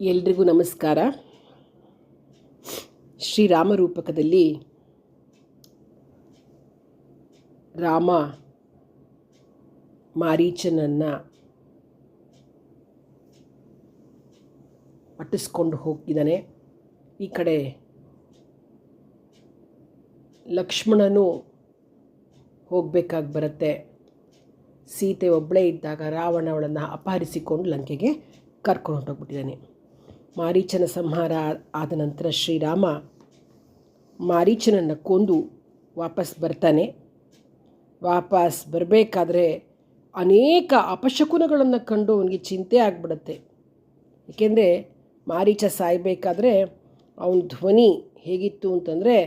ಎಲ್ರಿಗೂ ನಮಸ್ಕಾರ. ಶ್ರೀರಾಮ ರೂಪಕದಲ್ಲಿ ರಾಮ ಮಾರೀಚನನ್ನು ಅಟ್ಟಿಸ್ಕೊಂಡು ಹೋಗಿದ್ದಾನೆ. ಈ ಕಡೆ ಲಕ್ಷ್ಮಣನು ಹೋಗಬೇಕಾಗಿ ಬರುತ್ತೆ. ಸೀತೆ ಒಬ್ಬಳೇ ಇದ್ದಾಗ ರಾವಣ ಅವಳನ್ನು ಅಪಹರಿಸಿಕೊಂಡು ಲಂಕೆಗೆ ಕರ್ಕೊಂಡು ಹೊರಟೋಗ್ಬಿಟ್ಟಿದ್ದಾನೆ. ಮಾರೀಚನ ಸಂಹಾರ ಆದ ನಂತರ ಶ್ರೀರಾಮ ಮಾರೀಚನನ್ನು ಕೊಂದು ವಾಪಸ್ ಬರ್ತಾನೆ. ವಾಪಸ್ ಬರಬೇಕಾದ್ರೆ ಅನೇಕ ಅಪಶಕುನಗಳನ್ನು ಕಂಡು ಅವನಿಗೆ ಚಿಂತೆ ಆಗಿಬಿಡುತ್ತೆ. ಏಕೆಂದರೆ ಮಾರೀಚ ಸಾಯಬೇಕಾದ್ರೆ ಅವನ ಧ್ವನಿ ಹೇಗಿತ್ತು ಅಂತಂದರೆ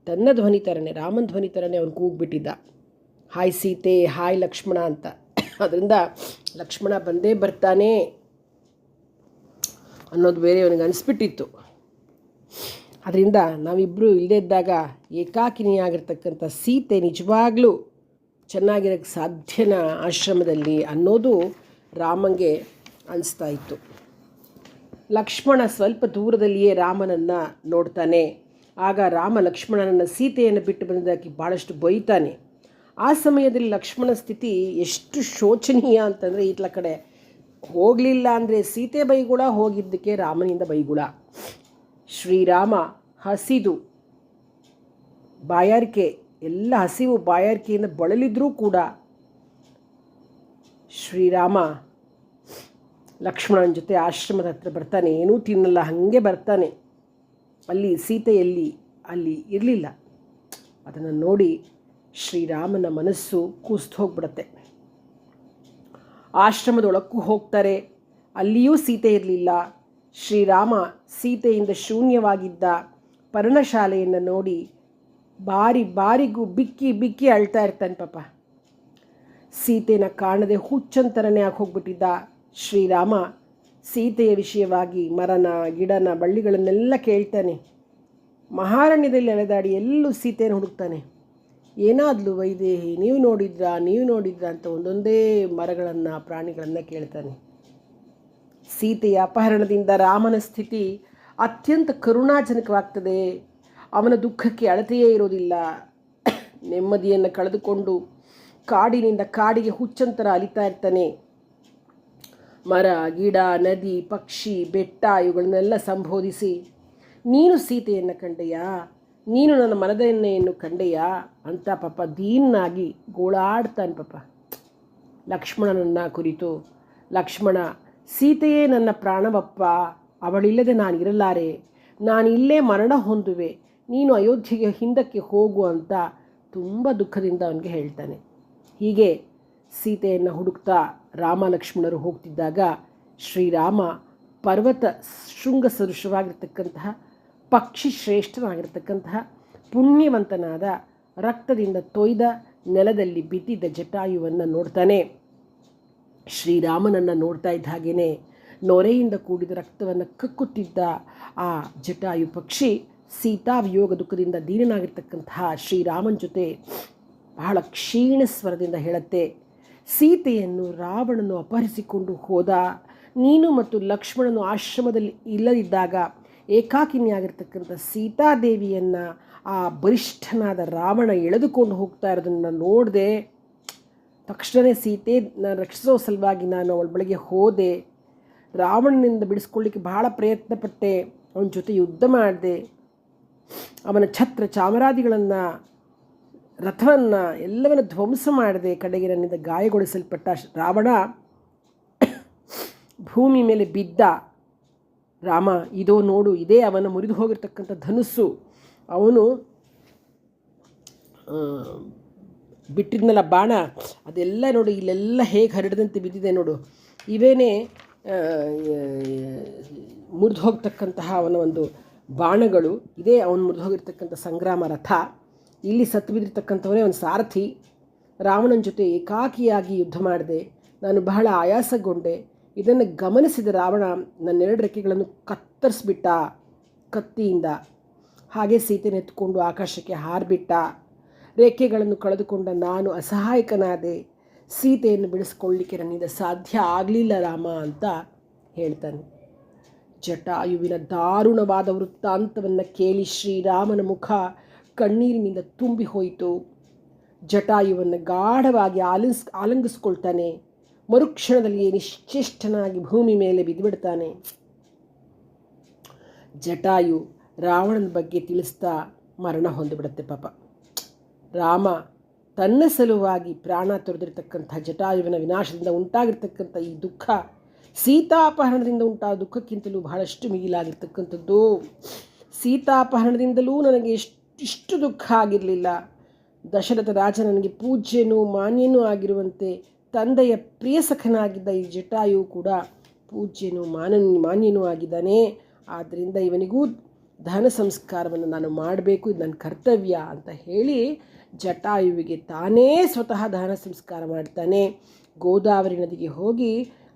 ತನ್ನ ಧ್ವನಿ ಥರನೇ, ರಾಮನ ಧ್ವನಿ ಥರನೇ ಅವನು ಕೂಗ್ಬಿಟ್ಟಿದ್ದ, ಹಾಯ್ ಸೀತೆ, ಹಾಯ್ ಲಕ್ಷ್ಮಣ ಅಂತ. ಅದರಿಂದ ಲಕ್ಷ್ಮಣ ಬಂದೇ ಬರ್ತಾನೆ ಅನ್ನೋದು ಬೇರೆ ಅವನಿಗೆ ಅನಿಸ್ಬಿಟ್ಟಿತ್ತು. ಅದರಿಂದ ನಾವಿಬ್ಬರು ಇಲ್ಲದೇ ಇದ್ದಾಗ ಏಕಾಕಿನಿಯಾಗಿರ್ತಕ್ಕಂಥ ಸೀತೆ ನಿಜವಾಗ್ಲೂ ಚೆನ್ನಾಗಿರೋಕ್ಕೆ ಸಾಧ್ಯನ ಆಶ್ರಮದಲ್ಲಿ ಅನ್ನೋದು ರಾಮಂಗೆ ಅನಿಸ್ತಾ ಇತ್ತು. ಲಕ್ಷ್ಮಣ ಸ್ವಲ್ಪ ದೂರದಲ್ಲಿಯೇ ರಾಮನನ್ನು ನೋಡ್ತಾನೆ. ಆಗ ರಾಮ ಲಕ್ಷ್ಮಣನನ್ನು ಸೀತೆಯನ್ನು ಬಿಟ್ಟು ಬಂದಿದ್ದಕ್ಕೆ ಭಾಳಷ್ಟು ಬೈತಾನೆ. ಆ ಸಮಯದಲ್ಲಿ ಲಕ್ಷ್ಮಣ ಸ್ಥಿತಿ ಎಷ್ಟು ಶೋಚನೀಯ ಅಂತಂದರೆ, ಈತಲ ಕಡೆ ಹೋಗಲಿಲ್ಲ ಅಂದರೆ ಸೀತೆ ಬೈಗುಳ, ಹೋಗಿದ್ದಕ್ಕೆ ರಾಮನಿಂದ ಬೈಗುಳ. ಶ್ರೀರಾಮ ಹಸಿದು ಬಾಯಾರಿಕೆ, ಎಲ್ಲ ಹಸಿವು ಬಾಯಾರಿಕೆಯಿಂದ ಬಳಲಿದ್ರೂ ಕೂಡ ಶ್ರೀರಾಮ ಲಕ್ಷ್ಮಣನ ಜೊತೆ ಆಶ್ರಮದ ಹತ್ರ ಬರ್ತಾನೆ. ಏನೂ ತಿನ್ನಲ್ಲ, ಹಾಗೆ ಬರ್ತಾನೆ. ಅಲ್ಲಿ ಸೀತೆಯಲ್ಲಿ ಅಲ್ಲಿ ಇರಲಿಲ್ಲ. ಅದನ್ನು ನೋಡಿ ಶ್ರೀರಾಮನ ಮನಸ್ಸು ಕೂಸ್ತು ಹೋಗ್ಬಿಡತ್ತೆ. ಆಶ್ರಮದೊಳಕ್ಕೂ ಹೋಗ್ತಾರೆ. ಅಲ್ಲಿಯೂ ಸೀತೆ ಇರಲಿಲ್ಲ. ಶ್ರೀರಾಮ ಸೀತೆಯಿಂದ ಶೂನ್ಯವಾಗಿದ್ದ ಪರ್ಣಶಾಲೆಯನ್ನು ನೋಡಿ ಬಾರಿಗೂ ಬಿಕ್ಕಿ ಬಿಕ್ಕಿ ಅಳ್ತಾ ಇರ್ತಾನೆ ಪಾಪ. ಸೀತೆನ ಕಾಣದೆ ಹುಚ್ಚಂತರನೇ ಆಗಿ ಹೋಗ್ಬಿಟ್ಟಿದ್ದ ಶ್ರೀರಾಮ ಸೀತೆಯ ವಿಷಯವಾಗಿ ಮರನ ಗಿಡನ ಬಳ್ಳಿಗಳನ್ನೆಲ್ಲ ಕೇಳ್ತಾನೆ. ಮಹಾರಣ್ಯದಲ್ಲಿ ಅಲೆದಾಡಿ ಎಲ್ಲೂ ಸೀತೆಯನ್ನು ಹುಡುಕ್ತಾನೆ. ಏನಾದ್ಲು ವೈದೇಹಿ, ನೀವು ನೋಡಿದ್ರಾ ಅಂತ ಒಂದೊಂದೇ ಮರಗಳನ್ನು ಪ್ರಾಣಿಗಳನ್ನು ಕೇಳ್ತಾನೆ. ಸೀತೆಯ ಅಪಹರಣದಿಂದ ರಾಮನ ಸ್ಥಿತಿ ಅತ್ಯಂತ ಕರುಣಾಜನಕವಾಗ್ತದೆ. ಅವನ ದುಃಖಕ್ಕೆ ಅಳತೆಯೇ ಇರೋದಿಲ್ಲ. ನೆಮ್ಮದಿಯನ್ನು ಕಳೆದುಕೊಂಡು ಕಾಡಿನಿಂದ ಕಾಡಿಗೆ ಹುಚ್ಚಂತರ ಅಲಿತಾ ಇರ್ತಾನೆ. ಮರ, ಗಿಡ, ನದಿ, ಪಕ್ಷಿ, ಬೆಟ್ಟ ಇವುಗಳನ್ನೆಲ್ಲ ಸಂಬೋಧಿಸಿ, ನೀನು ಸೀತೆಯನ್ನು ಕಂಡೆಯಾ, ನೀನು ನನ್ನ ಮನದ ಎಣ್ಣೆಯನ್ನು ಕಂಡೆಯಾ ಅಂತ ಪಾಪ ದೀನಾಗಿ ಗೋಳಾಡ್ತಾನೆ ಪಾಪ. ಲಕ್ಷ್ಮಣನನ್ನು ಕುರಿತು, ಲಕ್ಷ್ಮಣ, ಸೀತೆಯೇ ನನ್ನ ಪ್ರಾಣವಪ್ಪ, ಅವಳಿಲ್ಲದೆ ನಾನು ಇರಲಾರೆ, ನಾನು ಇಲ್ಲೇ ಮರಣ ಹೊಂದುವೆ, ನೀನು ಅಯೋಧ್ಯೆಗೆ ಹಿಂದಕ್ಕೆ ಹೋಗು ಅಂತ ತುಂಬ ದುಃಖದಿಂದ ಅವನಿಗೆ ಹೇಳ್ತಾನೆ. ಹೀಗೆ ಸೀತೆಯನ್ನು ಹುಡುಕ್ತಾ ರಾಮ ಲಕ್ಷ್ಮಣರು ಹೋಗ್ತಿದ್ದಾಗ ಶ್ರೀರಾಮ ಪರ್ವತ ಶೃಂಗ ಸದೃಶವಾಗಿರ್ತಕ್ಕಂತಹ, ಪಕ್ಷಿ ಶ್ರೇಷ್ಠನಾಗಿರ್ತಕ್ಕಂತಹ, ಪುಣ್ಯವಂತನಾದ, ರಕ್ತದಿಂದ ತೊಯ್ದ ನೆಲದಲ್ಲಿ ಬಿದ್ದಿದ್ದ ಜಟಾಯುವನ್ನು ನೋಡ್ತಾನೆ. ಶ್ರೀರಾಮನನ್ನು ನೋಡ್ತಾ ಇದ್ದ ಹಾಗೇ ನೊರೆಯಿಂದ ಕೂಡಿದ ರಕ್ತವನ್ನು ಕಕ್ಕುತ್ತಿದ್ದ ಆ ಜಟಾಯು ಪಕ್ಷಿ ಸೀತಾ ವಿಯೋಗ ದುಃಖದಿಂದ ದೀನನಾಗಿರ್ತಕ್ಕಂತಹ ಶ್ರೀರಾಮನ ಜೊತೆ ಬಹಳ ಕ್ಷೀಣ ಸ್ವರದಿಂದ ಹೇಳುತ್ತೆ, ಸೀತೆಯನ್ನು ರಾವಣನು ಅಪಹರಿಸಿಕೊಂಡು ಹೋದ. ನೀನು ಮತ್ತು ಲಕ್ಷ್ಮಣನು ಆಶ್ರಮದಲ್ಲಿ ಇಲ್ಲದಿದ್ದಾಗ ಏಕಾಕಿನಿಯಾಗಿರ್ತಕ್ಕಂಥ ಸೀತಾದೇವಿಯನ್ನು ಆ ಬಲಿಷ್ಠನಾದ ರಾವಣ ಎಳೆದುಕೊಂಡು ಹೋಗ್ತಾ ಇರೋದನ್ನು ನೋಡಿದೆ. ತಕ್ಷಣವೇ ಸೀತೆಯನ್ನು ರಕ್ಷಿಸೋ ಸಲುವಾಗಿ ನಾನು ಅವಳ ಬಳಿಗೆ ಹೋದೆ. ರಾವಣನಿಂದ ಬಿಡಿಸ್ಕೊಳ್ಳಿಕ್ಕೆ ಬಹಳ ಪ್ರಯತ್ನಪಟ್ಟೆ. ಅವನ ಜೊತೆ ಯುದ್ಧ ಮಾಡಿದೆ. ಅವನ ಛತ್ರ ಚಾಮರಾದಿಗಳನ್ನು, ರಥವನ್ನು ಎಲ್ಲವನ್ನು ಧ್ವಂಸ ಮಾಡಿದೆ. ಕಡೆಗೆ ನನ್ನಿಂದ ಗಾಯಗೊಳಿಸಲ್ಪಟ್ಟ ರಾವಣ ಭೂಮಿ ಮೇಲೆ ಬಿದ್ದ. ರಾಮ, ಇದೋ ನೋಡು, ಇದೇ ಅವನ ಮುರಿದು ಹೋಗಿರ್ತಕ್ಕಂಥ ಧನುಸ್ಸು. ಅವನು ಬಿಟ್ಟಿದ್ನಲ್ಲ ಬಾಣ, ಅದೆಲ್ಲ ನೋಡು, ಇಲ್ಲೆಲ್ಲ ಹೇಗೆ ಹರಡದಂತೆ ಬಿದ್ದಿದೆ ನೋಡು. ಇವೇನೇ ಮುರಿದು ಹೋಗ್ತಕ್ಕಂತಹ ಅವನ ಒಂದು ಬಾಣಗಳು. ಇದೇ ಅವನು ಮುರಿದು ಹೋಗಿರ್ತಕ್ಕಂಥ ಸಂಗ್ರಾಮ ರಥ. ಇಲ್ಲಿ ಸತ್ತು ಬಿದ್ದಿರ್ತಕ್ಕಂಥವನೇ ಅವನ ಸಾರಥಿ. ರಾವಣನ ಜೊತೆ ಏಕಾಕಿಯಾಗಿ ಯುದ್ಧ ಮಾಡಿದೆ. ನಾನು ಬಹಳ ಆಯಾಸಗೊಂಡೆ. ಇದನ್ನು ಗಮನಿಸಿದ ರಾವಣ ನನ್ನೆರಡು ರೆಕ್ಕೆಗಳನ್ನು ಕತ್ತರಿಸ್ಬಿಟ್ಟ ಕತ್ತಿಯಿಂದ. ಹಾಗೆ ಸೀತೆಯನ್ನು ಎತ್ಕೊಂಡು ಆಕಾಶಕ್ಕೆ ಹಾರಿಬಿಟ್ಟ. ರೆಕ್ಕೆಗಳನ್ನು ಕಳೆದುಕೊಂಡ ನಾನು ಅಸಹಾಯಕನಾದೆ. ಸೀತೆಯನ್ನು ಬಿಡಿಸ್ಕೊಳ್ಳಿಕ್ಕೆ ನನ್ನಿಂದ ಸಾಧ್ಯ ಆಗಲಿಲ್ಲ ರಾಮ ಅಂತ ಹೇಳ್ತಾನೆ. ಜಟಾಯುವಿನ ದಾರುಣವಾದ ವೃತ್ತಾಂತವನ್ನು ಕೇಳಿ ಶ್ರೀರಾಮನ ಮುಖ ಕಣ್ಣೀರಿನಿಂದ ತುಂಬಿ ಹೋಯಿತು. ಜಟಾಯುವನ್ನು ಗಾಢವಾಗಿ ಆಲಂಗಿಸ್ಕೊಳ್ತಾನೆ. ಮರುಕ್ಷಣದಲ್ಲಿಯೇ ನಿಶ್ಚೇಷ್ಟನಾಗಿ ಭೂಮಿ ಮೇಲೆ ಬಿದ್ದುಬಿಡ್ತಾನೆ. ಜಟಾಯು ರಾವಣನ ಬಗ್ಗೆ ತಿಳಿಸ್ತಾ ಮರಣ ಹೊಂದಿಬಿಡುತ್ತೆ. ಪಾಪ ರಾಮ ತನ್ನ ಸಲುವಾಗಿ ಪ್ರಾಣ ತೊರೆದಿರ್ತಕ್ಕಂಥ ಜಟಾಯುವಿನ ವಿನಾಶದಿಂದ ಉಂಟಾಗಿರ್ತಕ್ಕಂಥ ಈ ದುಃಖ ಸೀತಾಪಹರಣದಿಂದ ಉಂಟಾದ ದುಃಖಕ್ಕಿಂತಲೂ ಬಹಳಷ್ಟು ಮಿಗಿಲಾಗಿರ್ತಕ್ಕಂಥದ್ದು. ಸೀತಾಪಹರಣದಿಂದಲೂ ನನಗೆ ಇಷ್ಟು ದುಃಖ ಆಗಿರಲಿಲ್ಲ. ದಶರಥ ರಾಜ ನನಗೆ ಪೂಜ್ಯನೂ ಮಾನ್ಯನೂ ಆಗಿರುವಂತೆ ತಂದೆಯ ಪ್ರಿಯ ಸಖನಾಗಿದ್ದ ಈ ಜಟಾಯು ಕೂಡ ಪೂಜ್ಯನೂ ಮಾನ್ಯನೂ ಆಗಿದ್ದಾನೆ. ಆದ್ದರಿಂದ ಇವನಿಗೂ ದಹನ ಸಂಸ್ಕಾರವನ್ನು ನಾನು ಮಾಡಬೇಕು, ಇದು ನನ್ನ ಕರ್ತವ್ಯ ಅಂತ ಹೇಳಿ ಜಟಾಯುವಿಗೆ ತಾನೇ ಸ್ವತಃ ದಹನ ಸಂಸ್ಕಾರ ಮಾಡ್ತಾನೆ. ಗೋದಾವರಿ ನದಿಗೆ ಹೋಗಿ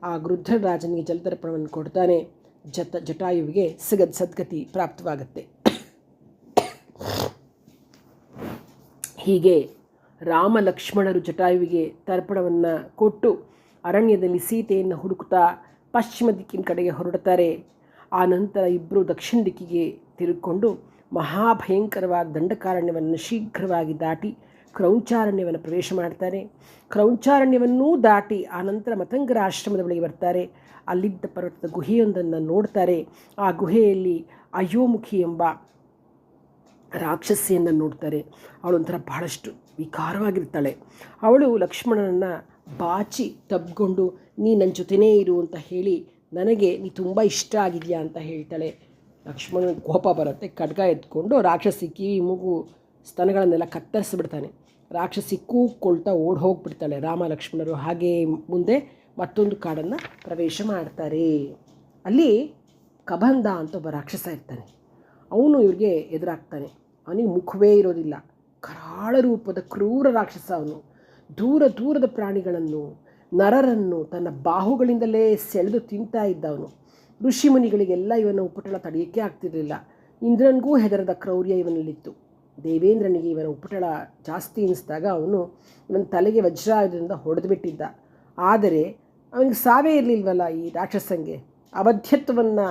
ಆ ಗೃಧ್ರರಾಜನಿಗೆ ಜಲತರ್ಪಣವನ್ನು ಕೊಡ್ತಾನೆ. ಜಟಾಯುವಿಗೆ ಸದ್ಗತಿ ಪ್ರಾಪ್ತವಾಗುತ್ತೆ. ಹೀಗೆ ರಾಮ ಲಕ್ಷ್ಮಣರು ಜಟಾಯುವಿಗೆ ತರ್ಪಣವನ್ನು ಕೊಟ್ಟು ಅರಣ್ಯದಲ್ಲಿ ಸೀತೆಯನ್ನು ಹುಡುಕುತ್ತಾ ಪಶ್ಚಿಮ ದಿಕ್ಕಿನ ಕಡೆಗೆ ಹೊರಡ್ತಾರೆ. ಆ ನಂತರ ಇಬ್ಬರು ದಕ್ಷಿಣ ದಿಕ್ಕಿಗೆ ತಿರುಗಿಕೊಂಡು ಮಹಾಭಯಂಕರವಾದ ದಂಡಕಾರಣ್ಯವನ್ನು ಶೀಘ್ರವಾಗಿ ದಾಟಿ ಕ್ರೌಂಚಾರಣ್ಯವನ್ನು ಪ್ರವೇಶ ಮಾಡ್ತಾರೆ. ಕ್ರೌಂಚಾರಣ್ಯವನ್ನೂ ದಾಟಿ ಆನಂತರ ಮತಂಗರ ಆಶ್ರಮದ ಬಳಿಗೆ ಬರ್ತಾರೆ. ಅಲ್ಲಿದ್ದ ಪರ್ವತದ ಗುಹೆಯೊಂದನ್ನು ನೋಡ್ತಾರೆ. ಆ ಗುಹೆಯಲ್ಲಿ ಅಯೋಮುಖಿ ಎಂಬ ರಾಕ್ಷಸಿಯನ್ನು ನೋಡ್ತಾರೆ. ಅವಳೊಂಥರ ಬಹಳಷ್ಟು ವಿಕಾರವಾಗಿರ್ತಾಳೆ. ಅವಳು ಲಕ್ಷ್ಮಣನನ್ನು ಬಾಚಿ ತಬ್ಕೊಂಡು ನೀ ನನ್ನ ಜೊತೆನೇ ಇರು ಅಂತ ಹೇಳಿ ನನಗೆ ನೀ ತುಂಬ ಇಷ್ಟ ಆಗಿದೆಯಾ ಅಂತ ಹೇಳ್ತಾಳೆ. ಲಕ್ಷ್ಮಣನ ಕೋಪ ಬರುತ್ತೆ. ಖಡ್ಗ ಎತ್ಕೊಂಡು ರಾಕ್ಷಸಿ ಕಿವಿ ಮೂಗು ಸ್ತನಗಳನ್ನೆಲ್ಲ ಕತ್ತರಿಸಿಬಿಡ್ತಾನೆ. ರಾಕ್ಷಸಿ ಕೂಗ್ಕೊಳ್ತಾ ಓಡಿ ಹೋಗಿಬಿಡ್ತಾಳೆ. ರಾಮ ಲಕ್ಷ್ಮಣರು ಹಾಗೇ ಮುಂದೆ ಮತ್ತೊಂದು ಕಾಡನ್ನು ಪ್ರವೇಶ ಮಾಡ್ತಾರೆ. ಅಲ್ಲಿ ಕಬಂಧ ಅಂತ ಒಬ್ಬ ರಾಕ್ಷಸ ಇರ್ತಾನೆ. ಅವನು ಇವ್ರಿಗೆ ಎದುರಾಗ್ತಾನೆ. ಅವನಿಗೆ ಮುಖವೇ ಇರೋದಿಲ್ಲ. ಕರಾಳ ರೂಪದ ಕ್ರೂರ ರಾಕ್ಷಸ ಅವನು. ದೂರದ ಪ್ರಾಣಿಗಳನ್ನು ನರರನ್ನು ತನ್ನ ಬಾಹುಗಳಿಂದಲೇ ಸೆಳೆದು ತಿಂತಾ ಇದ್ದವನು. ಋಷಿಮುನಿಗಳಿಗೆಲ್ಲ ಇವನ ಉಪಟಳ ತಡೆಯೋಕ್ಕೆ ಆಗ್ತಿರಲಿಲ್ಲ. ಇಂದ್ರನಿಗೂ ಹೆದರದ ಕ್ರೌರ್ಯ ಇವನಲ್ಲಿತ್ತು. ದೇವೇಂದ್ರನಿಗೆ ಇವನ ಉಪಟಳ ಜಾಸ್ತಿ ಎನಿಸಿದಾಗ ಅವನು ಇವನ ತಲೆಗೆ ವಜ್ರಾಯುಧದಿಂದ ಹೊಡೆದು ಬಿಟ್ಟಿದ್ದ. ಆದರೆ ಅವನಿಗೆ ಸಾವೇ ಇರಲಿಲ್ವಲ್ಲ ಈ ರಾಕ್ಷಸಂಗೆ. ಅವಧ್ಯತ್ವವನ್ನು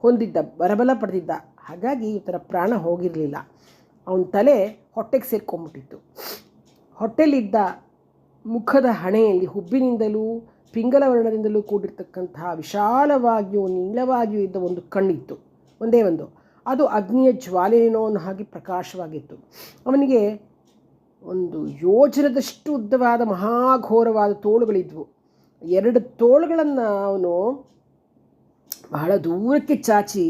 ಹೊಂದಿದ್ದ, ಬರಬಲ ಪಡೆದಿದ್ದ. ಹಾಗಾಗಿ ಈ ಥರ ಪ್ರಾಣ ಹೋಗಿರಲಿಲ್ಲ. ಅವನ ತಲೆ ಹೊಟ್ಟೆಗೆ ಸೇರ್ಕೊಂಡ್ಬಿಟ್ಟಿತ್ತು. ಹೊಟ್ಟೆಲಿದ್ದ ಮುಖದ ಹಣೆಯಲ್ಲಿ ಹುಬ್ಬಿನಿಂದಲೂ ಪಿಂಗಲವರ್ಣದಿಂದಲೂ ಕೂಡಿರ್ತಕ್ಕಂತಹ ವಿಶಾಲವಾಗಿಯೂ ನೀಳವಾಗಿಯೂ ಇದ್ದ ಒಂದು ಕಣ್ಣಿತ್ತು. ಒಂದೇ ಒಂದು. ಅದು ಅಗ್ನಿಯ ಜ್ವಾಲೆಯೇನೋ ಅನ್ನೋ ಹಾಗೆ ಪ್ರಕಾಶವಾಗಿತ್ತು. ಅವನಿಗೆ ಒಂದು ಯೋಜನದಷ್ಟು ಉದ್ದವಾದ ಮಹಾಘೋರವಾದ ತೋಳುಗಳಿದ್ವು. 2 ತೋಳುಗಳನ್ನು ಅವನು ಬಹಳ ದೂರಕ್ಕೆ ಚಾಚಿ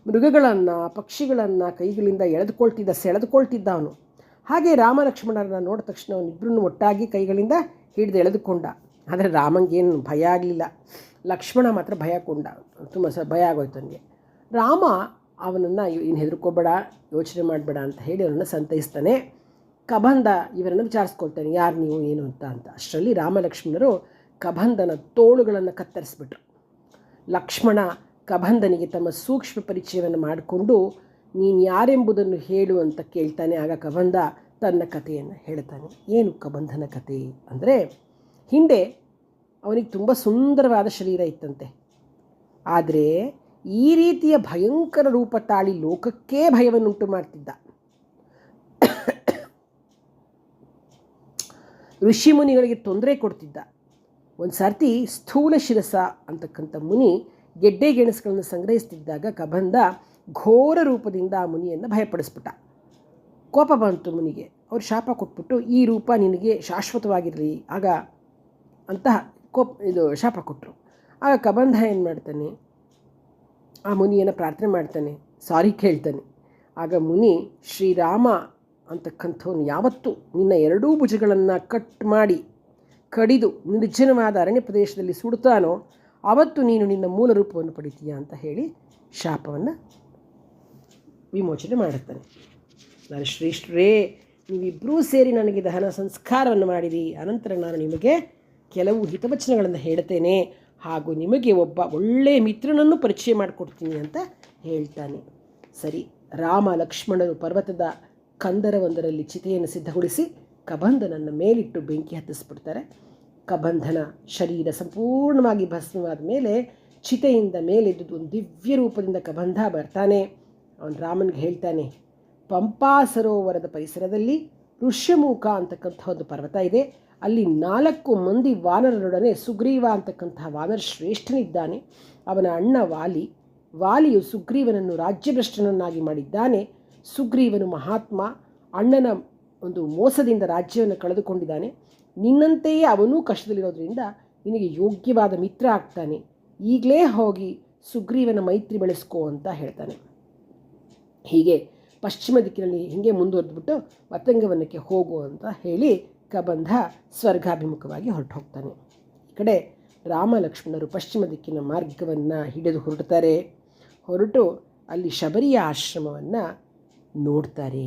ಮೃಗಗಳನ್ನು ಪಕ್ಷಿಗಳನ್ನು ಕೈಗಳಿಂದ ಸೆಳೆದುಕೊಳ್ತಿದ್ದ ಅವನು. ಹಾಗೆ ರಾಮ ಲಕ್ಷ್ಮಣರನ್ನು ನೋಡಿದ ತಕ್ಷಣ ಅವನಿಬ್ಬರನ್ನು ಒಟ್ಟಾಗಿ ಕೈಗಳಿಂದ ಹಿಡಿದು ಎಳೆದುಕೊಂಡ. ಆದರೆ ರಾಮಂಗೇನು ಭಯ ಆಗಲಿಲ್ಲ. ಲಕ್ಷ್ಮಣ ಮಾತ್ರ ಭಯಕೊಂಡ. ತುಂಬ ಭಯ ಆಗೋಯ್ತು ಅವನಿಗೆ. ರಾಮ ಅವನನ್ನು ಇನ್ನು ಹೆದರ್ಕೋಬೇಡ, ಯೋಚನೆ ಮಾಡಬೇಡ ಅಂತ ಹೇಳಿ ಅವನನ್ನು ಸಂತೈಸ್ತಾನೆ. ಕಬಂಧ ಇವರನ್ನು ವಿಚಾರಿಸ್ಕೊಳ್ತಾನೆ, ಯಾರು ನೀವು ಏನು ಅಂತ. ಅಷ್ಟರಲ್ಲಿ ರಾಮ ಲಕ್ಷ್ಮಣರು ಕಬಂಧನ ತೋಳುಗಳನ್ನು ಕತ್ತರಿಸಿಬಿಟ್ರು. ಲಕ್ಷ್ಮಣ ಕಬಂಧನಿಗೆ ತಮ್ಮ ಸೂಕ್ಷ್ಮ ಪರಿಚಯವನ್ನು ಮಾಡಿಕೊಂಡು ನೀನು ಯಾರೆಂಬುದನ್ನು ಹೇಳು ಅಂತ ಕೇಳ್ತಾನೆ. ಆಗ ಕಬಂಧ ತನ್ನ ಕಥೆಯನ್ನು ಹೇಳ್ತಾನೆ. ಏನು ಕಬಂಧನ ಕಥೆ ಅಂದರೆ, ಹಿಂದೆ ಅವನಿಗೆ ತುಂಬ ಸುಂದರವಾದ ಶರೀರ ಇತ್ತಂತೆ. ಆದರೆ ಈ ರೀತಿಯ ಭಯಂಕರ ರೂಪ ತಾಳಿ ಲೋಕಕ್ಕೇ ಭಯವನ್ನುಂಟು ಮಾಡ್ತಿದ್ದ. ಋಷಿಮುನಿಗಳಿಗೆ ತೊಂದರೆ ಕೊಡ್ತಿದ್ದ. ಒಂದು ಸರ್ತಿ ಸ್ಥೂಲ ಶಿರಸ ಅಂತಕ್ಕಂಥ ಮುನಿ ಗೆಡ್ಡೆ ಗೆಣಸುಗಳನ್ನು ಸಂಗ್ರಹಿಸ್ತಿದ್ದಾಗ ಕಬಂಧ ಘೋರ ರೂಪದಿಂದ ಆ ಮುನಿಯನ್ನು ಭಯಪಡಿಸ್ಬಿಟ್ಟ. ಕೋಪ ಬಂತು ಮುನಿಗೆ. ಅವ್ರು ಶಾಪ ಕೊಟ್ಬಿಟ್ಟು ಈ ರೂಪ ನಿನಗೆ ಶಾಶ್ವತವಾಗಿರಲಿ ಆಗ ಅಂತ ಶಾಪ ಕೊಟ್ಟರು. ಆಗ ಕಬಂಧ ಏನು ಮಾಡ್ತಾನೆ, ಆ ಮುನಿಯನ್ನು ಪ್ರಾರ್ಥನೆ ಮಾಡ್ತಾನೆ, ಸಾರಿ ಕೇಳ್ತಾನೆ. ಆಗ ಮುನಿ ಶ್ರೀರಾಮ ಅಂತಕ್ಕಂಥವನು ಯಾವತ್ತೂ ನಿನ್ನ 2 ಭುಜಗಳನ್ನು ಕಟ್ ಮಾಡಿ ಕಡಿದು ನಿರ್ಜನವಾದ ಅರಣ್ಯ ಪ್ರದೇಶದಲ್ಲಿ ಸುಡ್ತಾನೋ ಆವತ್ತು ನೀನು ನಿನ್ನ ಮೂಲ ರೂಪವನ್ನು ಪಡಿತೀಯ ಅಂತ ಹೇಳಿ ಶಾಪವನ್ನು ವಿಮೋಚನೆ ಮಾಡುತ್ತಾನೆ. ನಾನು ಶ್ರೇಷ್ಠರೇ, ನೀವಿಬ್ಬರೂ ಸೇರಿ ನನಗೆ ದಹನ ಸಂಸ್ಕಾರವನ್ನು ಮಾಡಿರಿ. ಅನಂತರ ನಾನು ನಿಮಗೆ ಕೆಲವು ಹಿತವಚನಗಳನ್ನು ಹೇಳ್ತೇನೆ, ಹಾಗೂ ನಿಮಗೆ ಒಬ್ಬ ಒಳ್ಳೆಯ ಮಿತ್ರನನ್ನು ಪರಿಚಯ ಮಾಡಿಕೊಡ್ತೀನಿ ಅಂತ ಹೇಳ್ತಾನೆ. ಸರಿ, ರಾಮ ಲಕ್ಷ್ಮಣರು ಪರ್ವತದ ಕಂದರವೊಂದರಲ್ಲಿ ಚಿತೆಯನ್ನು ಸಿದ್ಧಗೊಳಿಸಿ ಕಬಂಧನನ್ನು ಮೇಲಿಟ್ಟು ಬೆಂಕಿ ಹತ್ತಿಸ್ಬಿಡ್ತಾರೆ. ಕಬಂಧನ ಶರೀರ ಸಂಪೂರ್ಣವಾಗಿ ಭಸ್ಮವಾದ ಮೇಲೆ ಚಿತೆಯಿಂದ ಮೇಲೆದ್ದು ಒಂದು ದಿವ್ಯ ರೂಪದಿಂದ ಕಬಂಧ ಬರ್ತಾನೆ. ಅವನು ರಾಮನಿಗೆ ಹೇಳ್ತಾನೆ, ಪಂಪಾ ಸರೋವರದ ಪರಿಸರದಲ್ಲಿ ಋಷ್ಯಮುಖ ಅಂತಕ್ಕಂಥ ಒಂದು ಪರ್ವತ ಇದೆ. ಅಲ್ಲಿ 4 ಮಂದಿ ವಾನರರೊಡನೆ ಸುಗ್ರೀವ ಅಂತಕ್ಕಂಥ ವಾನರ ಶ್ರೇಷ್ಠನಿದ್ದಾನೆ. ಅವನ ಅಣ್ಣ ವಾಲಿಯು ಸುಗ್ರೀವನನ್ನು ರಾಜ್ಯಭ್ರಷ್ಟನನ್ನಾಗಿ ಮಾಡಿದ್ದಾನೆ. ಸುಗ್ರೀವನು ಮಹಾತ್ಮ, ಅಣ್ಣನ ಒಂದು ಮೋಸದಿಂದ ರಾಜ್ಯವನ್ನು ಕಳೆದುಕೊಂಡಿದ್ದಾನೆ. ನಿನ್ನಂತೆಯೇ ಅವನೂ ಕಷ್ಟದಲ್ಲಿರೋದ್ರಿಂದ ನಿನಗೆ ಯೋಗ್ಯವಾದ ಮಿತ್ರ ಆಗ್ತಾನೆ. ಈಗಲೇ ಹೋಗಿ ಸುಗ್ರೀವನ ಮೈತ್ರಿ ಬೆಳೆಸ್ಕೋ ಅಂತ ಹೇಳ್ತಾನೆ. ಹೀಗೆ ಪಶ್ಚಿಮ ದಿಕ್ಕಿನಲ್ಲಿ ಹೀಗೆ ಮುಂದುವರೆದ್ಬಿಟ್ಟು ಮತಂಗವನಕ್ಕೆ ಹೋಗು ಅಂತ ಹೇಳಿ ಕಬಂಧ ಸ್ವರ್ಗಾಭಿಮುಖವಾಗಿ ಹೊರಟು ಹೋಗ್ತಾನೆ. ಈ ಕಡೆ ರಾಮ ಲಕ್ಷ್ಮಣರು ಪಶ್ಚಿಮ ದಿಕ್ಕಿನ ಮಾರ್ಗವನ್ನು ಹಿಡಿದು ಹೊರಟು ಅಲ್ಲಿ ಶಬರಿಯ ಆಶ್ರಮವನ್ನು ನೋಡ್ತಾರೆ.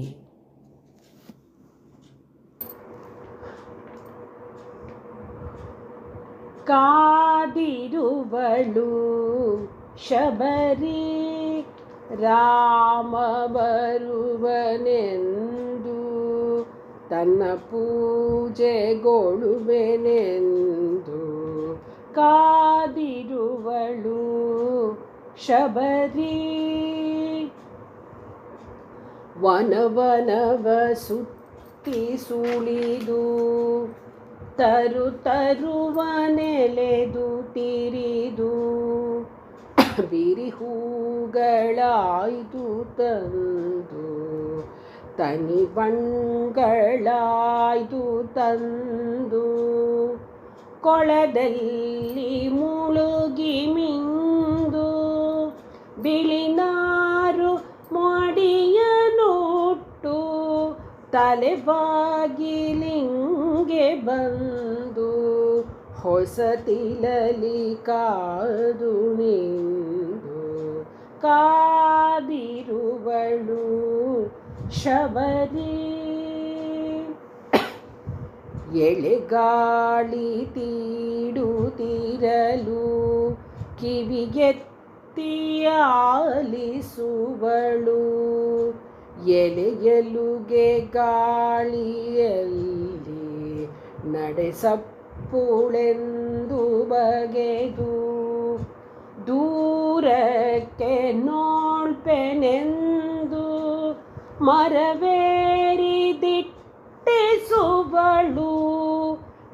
ಕಾದಿರುವಳು ಶಬರಿ ರಾಮ ಬರುವನೆಂದು, ತನ್ನ ಪೂಜೆಗೊಳ್ಳುವೆನೆಂದು ಕಾದಿರುವಳು ಶಬರಿ. ವನವನವ ಸುತ್ತಿ ಸುಳಿದು ತರುವನೆಲೆದು ತಿರಿದು, ಬಿರಿ ಹೂಗಳಾಯ್ದು ತಂದು ತನಿ ಬಣ್ಗಳಾಯ್ದು ತಂದು, ಕೊಳದಲ್ಲಿ ಮುಳುಗಿ ಮಿಂದು ಬಿಳಿನಾರು ಮಾಡಿಯನುಟ್ಟು, ತಲೆಬಾಗಿಲಿಂಗೆ ಬಂದು ಹೊಸತಿಲಲಿ ಕಾದು ನಿಂದು, ಕಾದಿರುವಳು ಶಬರಿ. ಎಳೆಗಾಳಿ ತೀಡುತ್ತಿರಲು ಕಿವಿಗೆತ್ತಿಯಾಲಿಸುವಳು, ಎಲೆಯಲುಗೆ ಗಾಳಿಯಲ್ಲಿ ನಡೆಸಪ್ಪುಳೆಂದು ಬಗೆದು, ದೂರಕ್ಕೆ ನೋಳ್ಪೆನೆಂದು ಮರವೇರಿದಿಟ್ಟಿಸುವಳು,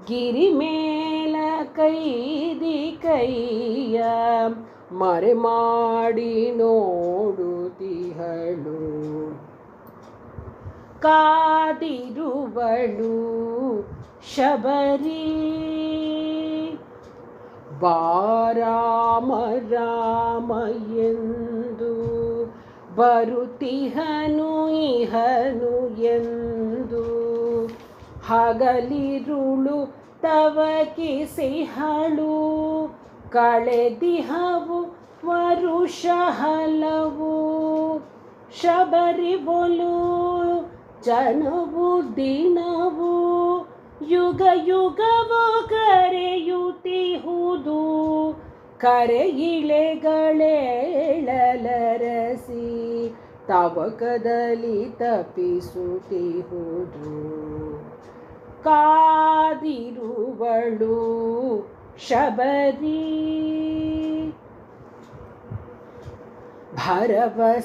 ಗಿರಿಮೇಲ ಕೈಯ ಮರೆ ಮಾಡಿ ನೋಡುತ್ತಿಹಳು, ಕಾದಿರುವಳು ಶಬರಿ. ಬಾರಾಮ ರಾಮ ಎಂದು ಬರುತ್ತಿಹನು ಇಹನು ಎಂದು, ಹಗಲಿರುಳು ತವಕಿಸಿಹಳು, ಕಳೆದಿಹವು ವರುಷ ಹಲವು, ಶಬರಿ ಬೊಲು ಜನವು ದಿನವು ಯುಗ ಯುಗವೋ ಕರೆಯುತ್ತಿಹುದು, ಕರೆಯಿಳೆಗಳೆಳಲರಸಿ ತವಕದಲ್ಲಿ ತಪಿಸುತ್ತಿಹುದು, ಕಾದಿರುವಳು ಶಬರಿ. ಭರವಸೆಗಳಳಿಯವಾಗಿ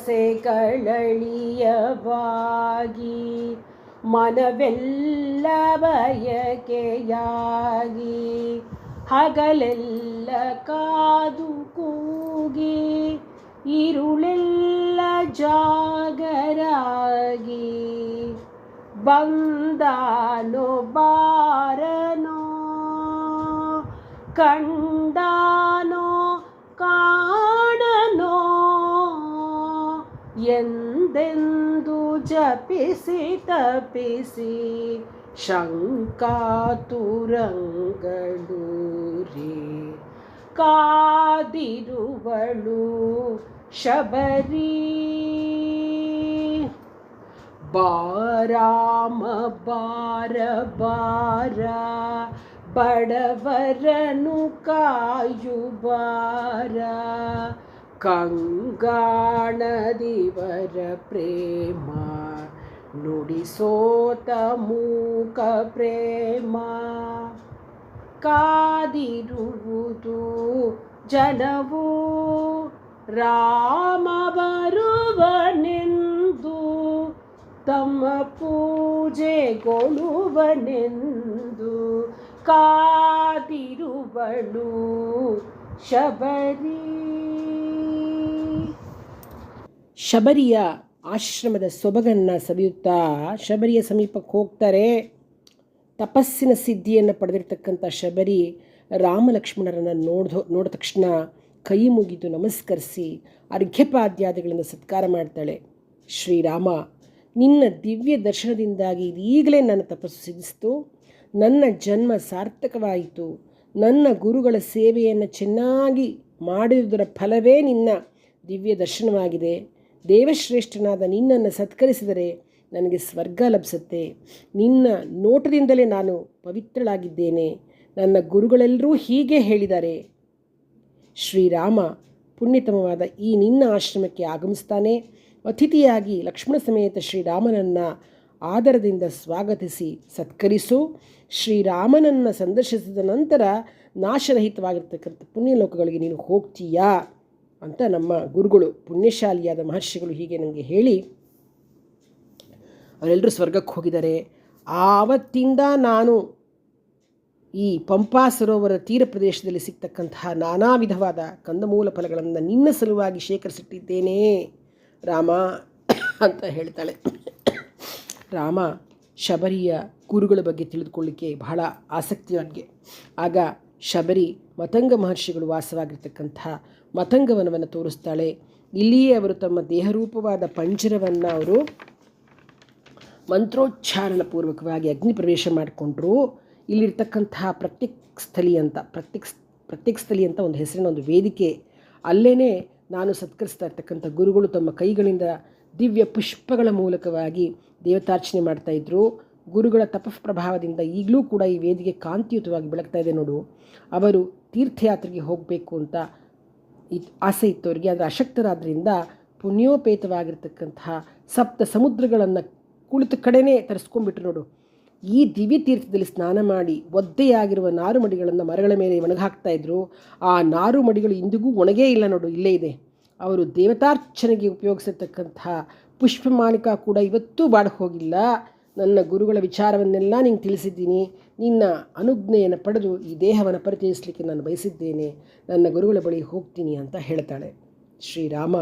ಮನವೆಲ್ಲ ಬಯಕೆಯಾಗಿ, ಹಗಲೆಲ್ಲ ಕಾದು ಕೂಗಿ ಇರುಳೆಲ್ಲ ಜಾಗರಾಗಿ, ಬಂದಾನೋ ಬಾರನೋ ಕಂಡಾನೋ ಕಾಣನೋ ಎಂದೆಂದು ಜಪಿಸಿ ತಪಿಸಿ ಶಂಕಾತುರಂಗಳೂರಿ, ಕಾದಿರುವಳು ಶಬರಿ. ಬಾರಾಮ ಬಾರ ಬಾರ ಬಡವರನು ಕಾಯುಬಾರ, ಕಂಗಾಣದಿವರ ಪ್ರೇಮ ನುಡಿಸೋತ ಮೂಕ ಪ್ರೇಮ, ಕಾದಿರುವುದು ಜನವು ರಾಮ ಬರುವನೆಂದು ತಮ್ಮ ಪೂಜೆಗೊಳ್ಳುವನೆಂದು ಕಾದಿರುವಳು ಶಬರಿ. ಶಬರಿಯ ಆಶ್ರಮದ ಸೊಬಗನ್ನು ಸವಿಯುತ್ತಾ ಶಬರಿಯ ಸಮೀಪಕ್ಕೆ ಹೋಗ್ತಾರೆ. ತಪಸ್ಸಿನ ಸಿದ್ಧಿಯನ್ನು ಪಡೆದಿರ್ತಕ್ಕಂಥ ಶಬರಿ ರಾಮ ಲಕ್ಷ್ಮಣರನ್ನು ನೋಡಿದ ತಕ್ಷಣ ಕೈ ಮುಗಿದು ನಮಸ್ಕರಿಸಿ ಅರ್ಘ್ಯಪಾದ್ಯಾದಿಗಳಿಂದ ಸತ್ಕಾರ ಮಾಡ್ತಾಳೆ. ಶ್ರೀರಾಮ, ನಿನ್ನ ದಿವ್ಯ ದರ್ಶನದಿಂದಾಗಿ ಈಗಲೇ ನನ್ನ ತಪಸ್ಸು ಸಿದ್ಧಿಸಿತು, ನನ್ನ ಜನ್ಮ ಸಾರ್ಥಕವಾಯಿತು. ನನ್ನ ಗುರುಗಳ ಸೇವೆಯನ್ನು ಚೆನ್ನಾಗಿ ಮಾಡಿರುವುದರ ಫಲವೇ ನಿನ್ನ ದಿವ್ಯ ದರ್ಶನವಾಗಿದೆ. ದೇವಶ್ರೇಷ್ಠನಾದ ನಿನ್ನನ್ನು ಸತ್ಕರಿಸಿದರೆ ನನಗೆ ಸ್ವರ್ಗ ಲಭಿಸುತ್ತೆ. ನಿನ್ನ ನೋಟದಿಂದಲೇ ನಾನು ಪವಿತ್ರಳಾಗಿದ್ದೇನೆ. ನನ್ನ ಗುರುಗಳೆಲ್ಲರೂ ಹೀಗೆ ಹೇಳಿದ್ದಾರೆ. ಶ್ರೀರಾಮ ಪುಣ್ಯತಮವಾದ ಈ ನಿನ್ನ ಆಶ್ರಮಕ್ಕೆ ಆಗಮಿಸ್ತಾನೆ. ಅತಿಥಿಯಾಗಿ ಲಕ್ಷ್ಮಣ ಸಮೇತ ಶ್ರೀರಾಮನನ್ನು ಆದರದಿಂದ ಸ್ವಾಗತಿಸಿ ಸತ್ಕರಿಸು. ಶ್ರೀರಾಮನನ್ನು ಸಂದರ್ಶಿಸಿದ ನಂತರ ನಾಶರಹಿತವಾಗಿರ್ತಕ್ಕಂಥ ಪುಣ್ಯಲೋಕಗಳಿಗೆ ನೀನು ಹೋಗ್ತೀಯಾ ಅಂತ ನಮ್ಮ ಗುರುಗಳು, ಪುಣ್ಯಶಾಲಿಯಾದ ಮಹರ್ಷಿಗಳು ಹೀಗೆ ನನಗೆ ಹೇಳಿ ಅವರೆಲ್ಲರೂ ಸ್ವರ್ಗಕ್ಕೆ ಹೋಗಿದ್ದಾರೆ. ಆವತ್ತಿಂದ ನಾನು ಈ ಪಂಪಾ ಸರೋವರ ತೀರ ಪ್ರದೇಶದಲ್ಲಿ ಸಿಗ್ತಕ್ಕಂತಹ ನಾನಾ ವಿಧವಾದ ಕಂದಮೂಲ ಫಲಗಳನ್ನು ನಿನ್ನ ಸಲುವಾಗಿ ಶೇಖರಿಸಿಟ್ಟಿದ್ದೇನೆ ರಾಮ ಅಂತ ಹೇಳ್ತಾಳೆ. ರಾಮ ಶಬರಿಯ ಗುರುಗಳ ಬಗ್ಗೆ ತಿಳಿದುಕೊಳ್ಳಿಕ್ಕೆ ಬಹಳ ಆಸಕ್ತಿ ಅವನಿಗೆ. ಆಗ ಶಬರಿ ಮತಂಗ ಮಹರ್ಷಿಗಳು ವಾಸವಾಗಿರ್ತಕ್ಕಂಥ ಮತಂಗವನವನ್ನು ತೋರಿಸ್ತಾಳೆ. ಇಲ್ಲಿಯೇ ಅವರು ತಮ್ಮ ದೇಹರೂಪವಾದ ಪಂಜರವನ್ನು ಅವರು ಮಂತ್ರೋಚ್ಚಾರಣ ಪೂರ್ವಕವಾಗಿ ಅಗ್ನಿ ಪ್ರವೇಶ ಮಾಡಿಕೊಂಡ್ರು. ಇಲ್ಲಿರ್ತಕ್ಕಂತಹ ಪ್ರತ್ಯಕ್ ಸ್ಥಳಿ ಅಂತ ಒಂದು ಹೆಸರಿನ ಒಂದು ವೇದಿಕೆ, ಅಲ್ಲೇ ನಾನು ಸತ್ಕರಿಸ್ತಾ ಇರ್ತಕ್ಕಂಥ ಗುರುಗಳು ತಮ್ಮ ಕೈಗಳಿಂದ ದಿವ್ಯ ಪುಷ್ಪಗಳ ಮೂಲಕವಾಗಿ ದೇವತಾರ್ಚನೆ ಮಾಡ್ತಾಯಿದ್ರು. ಗುರುಗಳ ತಪಃಪ್ರಭಾವದಿಂದ ಈಗಲೂ ಕೂಡ ಈ ವೇದಿಕೆ ಕಾಂತಿಯುತವಾಗಿ ಬೆಳಗ್ತಾ ಇದೆ ನೋಡು. ಅವರು ತೀರ್ಥಯಾತ್ರೆಗೆ ಹೋಗಬೇಕು ಅಂತ ಆಸೆ ಇತ್ತು ಅವರಿಗೆ, ಆದರೆ ಅಶಕ್ತರಾದ್ದರಿಂದ ಪುಣ್ಯೋಪೇತವಾಗಿರ್ತಕ್ಕಂತಹ ಸಪ್ತ ಸಮುದ್ರಗಳನ್ನು ಕುಳಿತ ಕಡೆನೇ ತರಿಸ್ಕೊಂಡ್ಬಿಟ್ರು ನೋಡು. ಈ ದಿವ್ಯ ತೀರ್ಥದಲ್ಲಿ ಸ್ನಾನ ಮಾಡಿ ಒದ್ದೆಯಾಗಿರುವ ನಾರುಮಡಿಗಳನ್ನು ಮರಗಳ ಮೇಲೆ ಒಣಗಾಕ್ತಾಯಿದ್ರು. ಆ ನಾರುಮಡಿಗಳು ಇಂದಿಗೂ ಒಣಗೇ ಇಲ್ಲ ನೋಡು, ಇಲ್ಲೇ ಇದೆ. ಅವರು ದೇವತಾರ್ಚನೆಗೆ ಉಪಯೋಗಿಸಿರ್ತಕ್ಕಂಥ ಪುಷ್ಪಮಾಲಿಕ ಕೂಡ ಇವತ್ತೂ ಬಾಡ ಹೋಗಿಲ್ಲ. ನನ್ನ ಗುರುಗಳ ವಿಚಾರವನ್ನೆಲ್ಲ ನಿಂಗೆ ತಿಳಿಸಿದ್ದೀನಿ. ನಿನ್ನ ಅನುಜ್ಞೆಯನ್ನು ಪಡೆದು ಈ ದೇಹವನ್ನು ಪರಿಚಯಿಸಲಿಕ್ಕೆ ನಾನು ಬಯಸಿದ್ದೇನೆ. ನನ್ನ ಗುರುಗಳ ಬಳಿ ಹೋಗ್ತೀನಿ ಅಂತ ಹೇಳ್ತಾಳೆ. ಶ್ರೀರಾಮ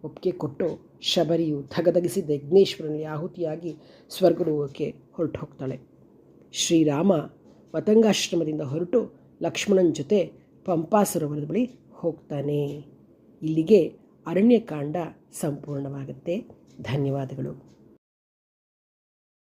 ಒಪ್ಪಿಗೆ ಕೊಟ್ಟು ಶಬರಿಯು ಧಗಧಗಿಸಿದ್ದ ಯಜ್ಞೇಶ್ವರನಲ್ಲಿ ಆಹುತಿಯಾಗಿ ಸ್ವರ್ಗಲೋಕಕ್ಕೆ ಹೊರಟು ಹೋಗ್ತಾಳೆ. ಶ್ರೀರಾಮ ಮತಂಗಾಶ್ರಮದಿಂದ ಹೊರಟು ಲಕ್ಷ್ಮಣನ ಜೊತೆ ಪಂಪಾ ಸರೋವರದ ಬಳಿ ಹೋಗ್ತಾನೆ. ಇಲ್ಲಿಗೆ ಅರಣ್ಯಕಾಂಡ ಸಂಪೂರ್ಣವಾಗುತ್ತೆ. ಧನ್ಯವಾದಗಳು.